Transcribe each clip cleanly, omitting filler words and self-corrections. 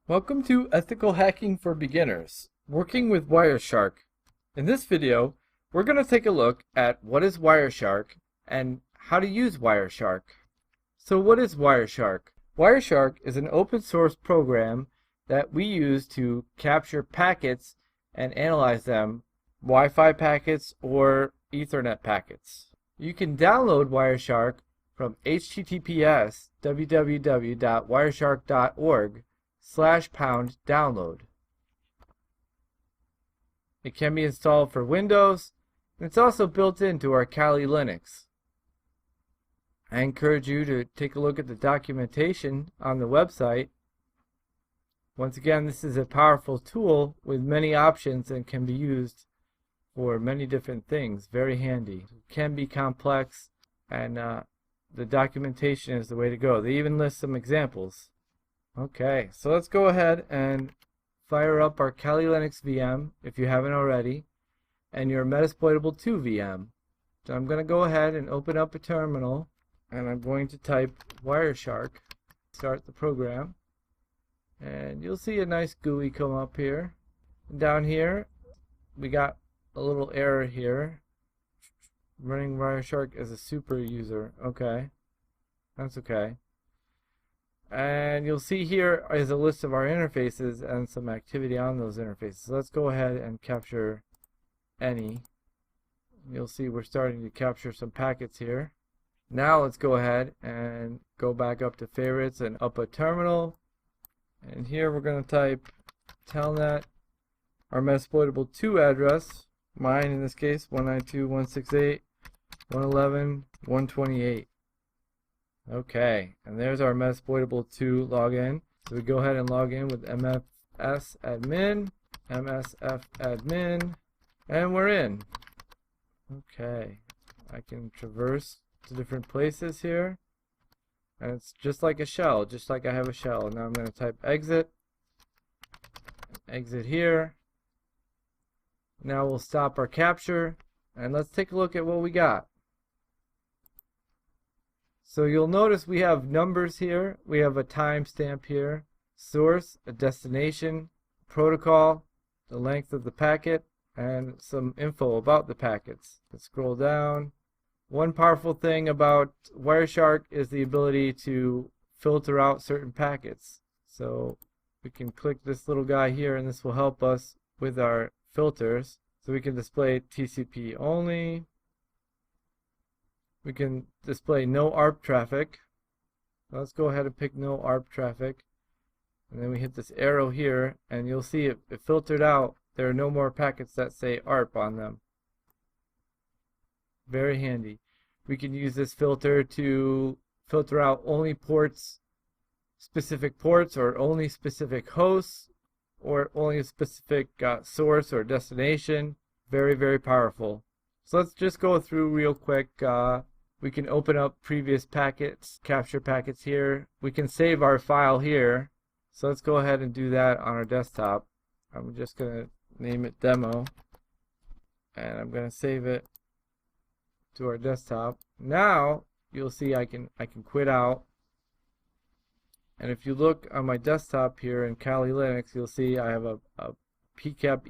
Welcome to Ethical Hacking for Beginners, working with Wireshark. In this video, we're going to take a look at what is Wireshark and how to use Wireshark. So what is Wireshark? Wireshark is an open source program that we use to capture packets and analyze them, Wi-Fi packets or Ethernet packets. You can download Wireshark from https://wwireshark.org/download. It can be installed for Windows, and it's also built into our Kali Linux. I encourage you to take a look at the documentation on the website. Once again, this is a powerful tool with many options and can be used for many different things. Very handy. It can be complex, and the documentation is the way to go. They even list some examples. Okay, so let's go ahead and fire up our Kali Linux VM if you haven't already, and your Metasploitable 2 VM. So I'm going to go ahead and open up a terminal, and I'm going to type Wireshark, start the program, and you'll see a nice GUI come up here. And down here, we got a little error here. Running Wireshark as a super user. Okay, that's okay. And you'll see here is a list of our interfaces and some activity on those interfaces. So let's go ahead and capture any. You'll see we're starting to capture some packets here. Now let's go ahead and go back up to favorites and up a terminal. And here we're going to type telnet, our Metasploitable 2 address. Mine in this case, 192.168.111.128. Okay, and there's our Metasploitable 2 login. So we go ahead and log in with mfsadmin, msfadmin, and we're in. Okay, I can traverse to different places here, and it's just like a shell, just like I have a shell. Now I'm going to type exit, exit here. Now we'll stop our capture, and let's take a look at what we got. So you'll notice we have numbers here, we have a timestamp here, source, a destination, protocol, the length of the packet, and some info about the packets. Let's scroll down. One powerful thing about Wireshark is the ability to filter out certain packets. So we can click this little guy here, and this will help us with our filters. So we can display TCP only. We can display no ARP traffic. Let's go ahead and pick no ARP traffic. And then we hit this arrow here, and you'll see it filtered out. There are no more packets that say ARP on them. Very handy. We can use this filter to filter out only ports, specific ports, or only specific hosts, or only a specific source or destination. Very, very powerful. So let's just go through real quick. We can open up previous packets, capture packets here. We can save our file here. So let's go ahead and do that on our desktop. I'm just going to name it demo, and I'm going to save it to our desktop. Now you'll see I can quit out. And if you look on my desktop here in Kali Linux, you'll see I have a pcap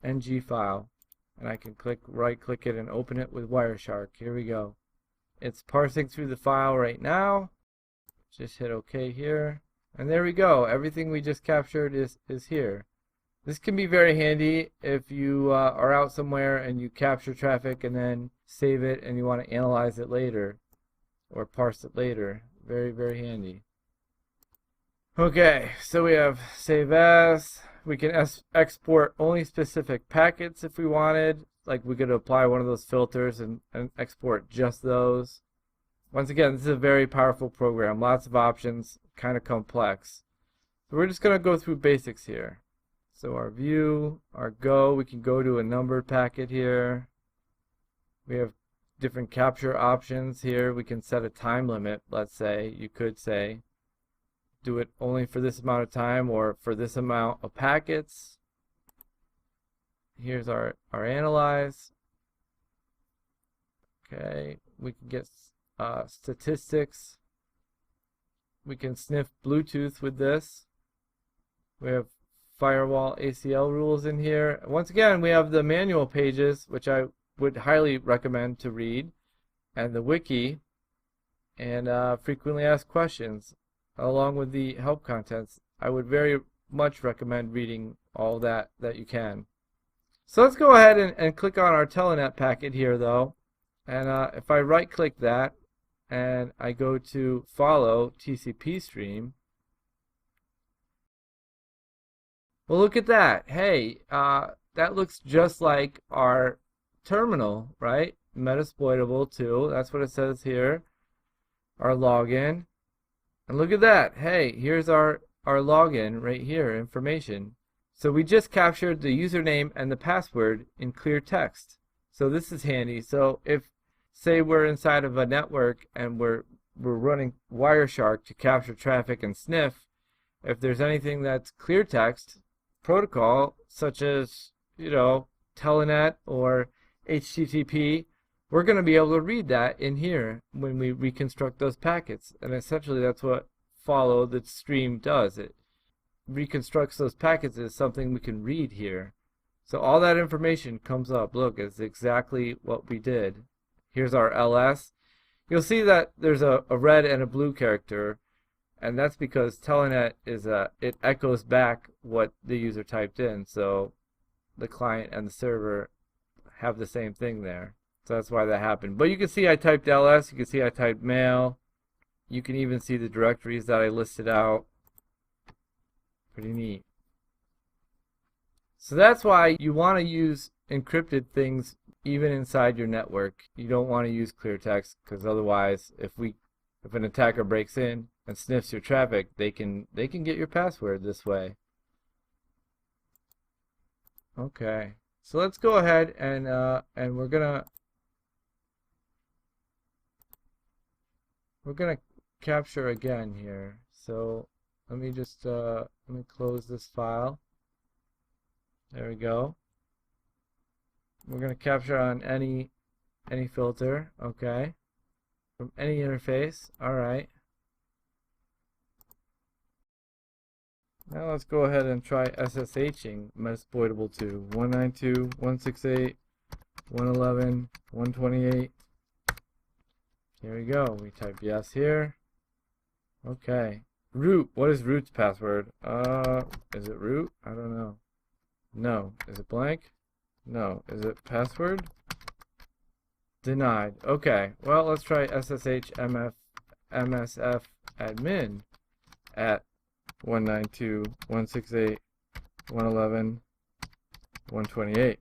ng file, and I can right click it and open it with Wireshark. Here we go. It's parsing through the file right now. Just hit OK here, and there we go. Everything we just captured is here. This can be very handy if you are out somewhere and you capture traffic and then save it and you want to analyze it later or parse it later. Very, very handy. Okay, so we have save as. We can export only specific packets if we wanted. Like we could apply one of those filters and export just those. Once again, this is a very powerful program. Lots of options, kind of complex. So we're just going to go through basics here. So our view, our go, we can go to a numbered packet here. We have different capture options here. We can set a time limit. Let's say you could say do it only for this amount of time or for this amount of packets. Here's our analyze. Okay, we can get statistics. We can sniff Bluetooth with this. We have firewall ACL rules in here. Once again, we have the manual pages, which I would highly recommend to read, and the wiki, and frequently asked questions, along with the help contents. I would very much recommend reading all that you can. So let's go ahead and click on our Telnet packet here, though. And if I right-click that, and I go to follow TCP stream, well, look at that. Hey, that looks just like our terminal, right? Metasploitable 2. That's what it says here. Our login. And look at that. Hey, here's our login right here, information. So we just captured the username and the password in clear text. So this is handy. So if, say, we're inside of a network and we're running Wireshark to capture traffic and sniff, if there's anything that's clear text protocol, such as, Telnet or HTTP, we're going to be able to read that in here when we reconstruct those packets. And essentially that's what follow the stream does. It reconstructs those packets as something we can read here. So all that information comes up. Look, it's exactly what we did. Here's our LS. You'll see that there's a red and a blue character, and that's because Telnet is it echoes back what the user typed in. So the client and the server have the same thing there. So that's why that happened. But you can see I typed LS, you can see I typed mail. You can even see the directories that I listed out. Pretty neat. So that's why you want to use encrypted things even inside your network. You don't want to use clear text, because otherwise if an attacker breaks in and sniffs your traffic, they can get your password this way. Okay. So let's go ahead and we're gonna capture again here. So let me just let me close this file. There we go. We're gonna capture on any filter, okay, from any interface. All right. Now let's go ahead and try SSHing Metasploitable 2. 192.168.111.128. Here we go. We type yes here. Okay. Root. What is root's password? Is it root? I don't know. No. Is it blank? No. Is it password? Denied. Okay. Well, let's try SSH MSF admin at 192.168.111.128.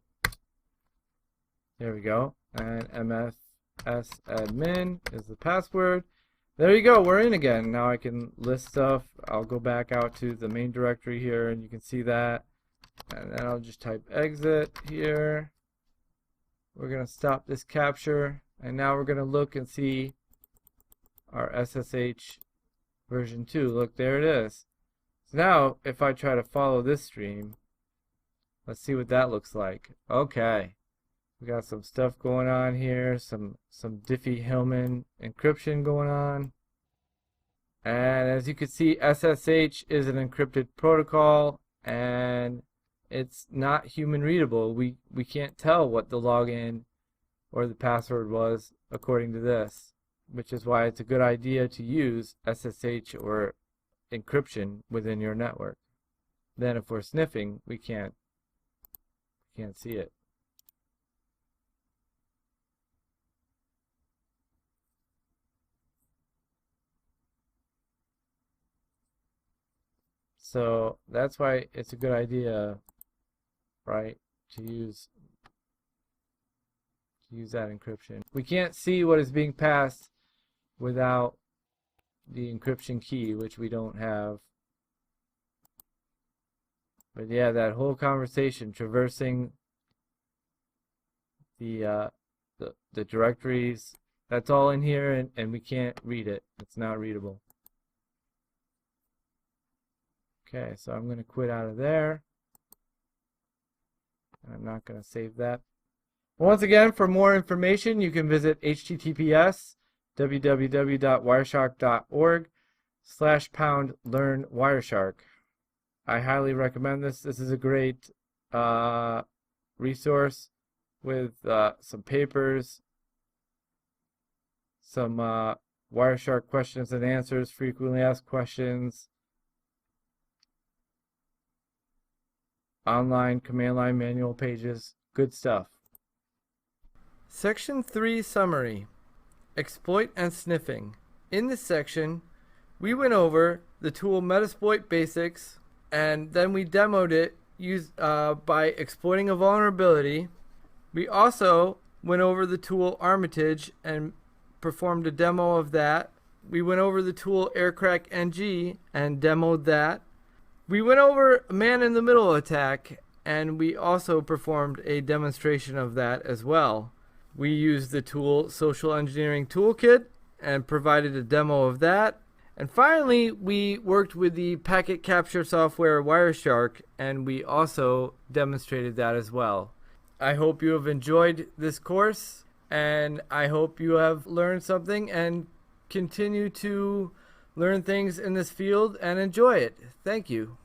There we go. And MFS admin is the password. There you go. We're in again. Now I can list stuff. I'll go back out to the main directory here, and you can see that. And then I'll just type exit here. We're going to stop this capture. And now we're going to look and see our SSH version 2. Look, there it is. So now, if I try to follow this stream, let's see what that looks like. Okay. We got some stuff going on here, some Diffie-Hellman encryption going on. And as you can see, SSH is an encrypted protocol, and it's not human readable. We can't tell what the login or the password was according to this, which is why it's a good idea to use SSH or encryption within your network. Then if we're sniffing, we can't see it. So that's why it's a good idea, right, to use that encryption. We can't see what is being passed without the encryption key, which we don't have. But yeah, that whole conversation traversing the directories, that's all in here, and we can't read it. It's not readable. Okay, so I'm going to quit out of there. I'm not going to save that. Once again, for more information, you can visit https://www.wireshark.org. / learn Wireshark. I highly recommend this. This is a great resource with some papers, some Wireshark questions and answers, frequently asked questions, online command line manual pages. Good stuff. Section 3 Summary: Exploit and Sniffing. In this section, we went over the tool Metasploit basics, and then we demoed it by exploiting a vulnerability. We also went over the tool Armitage and performed a demo of that. We went over the tool Aircrack NG and demoed that. We went over a man-in-the-middle attack, and we also performed a demonstration of that as well. We used the tool Social Engineering Toolkit and provided a demo of that. And finally, we worked with the packet capture software Wireshark, and we also demonstrated that as well. I hope you have enjoyed this course, and I hope you have learned something and continue to learn things in this field and enjoy it. Thank you.